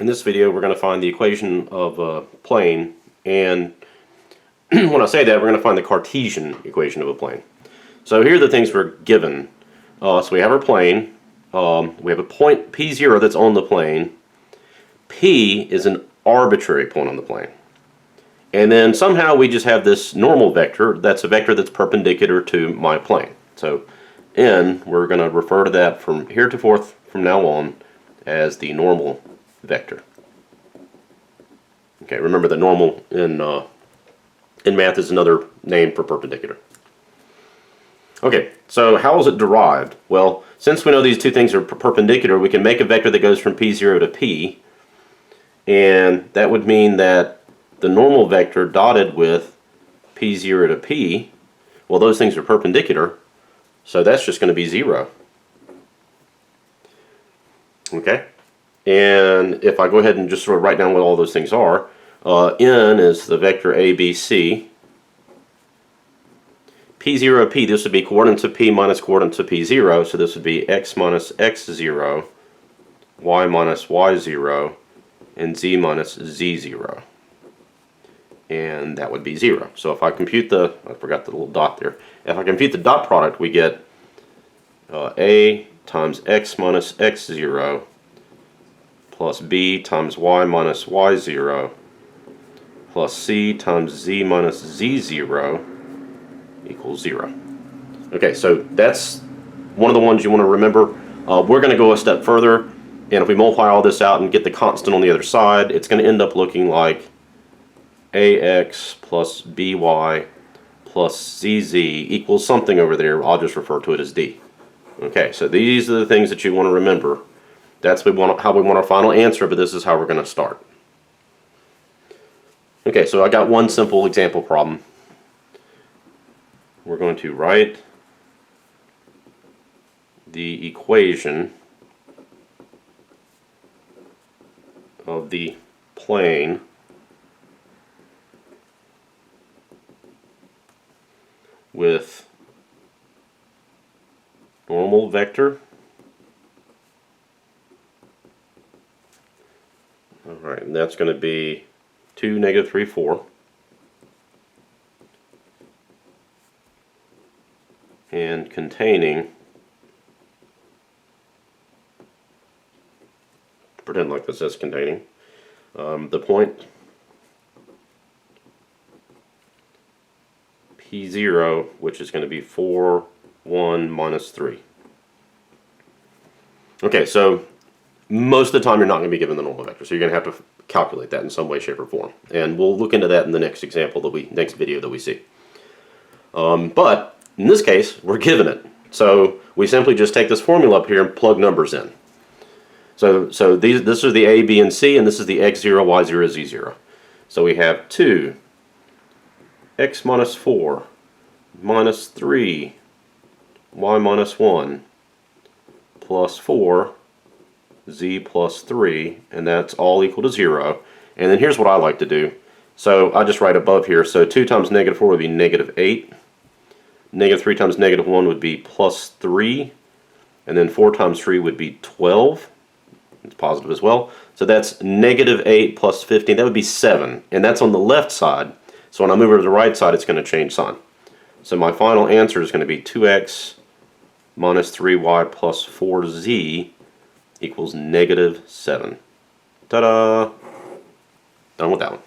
In this video we're going to find the equation of a plane, and when I say that, we're going to find the Cartesian equation of a plane. So here are the things we're given. So we have our plane, we have a point P0 that's on the plane. P is an arbitrary point on the plane. And then somehow we just have this normal vector that's a vector that's perpendicular to my plane. So N, we're going to refer to that from here to forth from now on as the normal vector. Okay, remember that normal in math is another name for perpendicular. Okay, so how is it derived? Well, since we know these two things are perpendicular, we can make a vector that goes from P0 to P, and that would mean that the normal vector dotted with P0 to P, well, those things are perpendicular, so that's just going to be 0. Okay? And if I go ahead and just sort of write down what all those things are, N is the vector ABC. P0, P, this would be coordinates of P minus coordinates of P0, so this would be X minus X0, Y minus Y0, and Z minus Z0. And that would be 0. So if I compute the, I forgot the little dot there, if I compute the dot product, we get A times X minus X0 plus B times Y minus Y0 plus C times Z minus Z0 equals 0. Okay, so that's one of the ones you want to remember. We're going to go a step further, and if we multiply all this out and get the constant on the other side, it's going to end up looking like AX plus BY plus ZZ equals something over there. I'll just refer to it as D. Okay, so these are the things that you want to remember. That's how we want our final answer, but this is how we're going to start. Okay, so I got one simple example problem. We're going to write the equation of the plane with normal vector. Alright, and that's going to be 2, negative 3, 4. And containing, pretend like this says containing, the point P0, which is going to be 4, 1, minus 3. Okay, so most of the time you're not going to be given the normal vector, so you're going to have to calculate that in some way, shape, or form. And we'll look into that in the next example next video that we see. But in this case, we're given it. So we simply just take this formula up here and plug numbers in. So this is the A, B, and C, and this is the X0, Y0, Z0. So we have 2, X minus 4, minus 3, Y minus 1, plus 4, Z plus 3, and that's all equal to 0. And then here's what I like to do. So I just write above here. So 2 times negative 4 would be negative 8. Negative 3 times negative 1 would be plus 3. And then 4 times 3 would be 12. It's positive as well. So that's negative 8 plus 15. That would be 7. And that's on the left side. So when I move over to the right side, it's going to change sign. So my final answer is going to be 2x minus 3y plus 4z equals negative 7. Ta-da! Done with that one.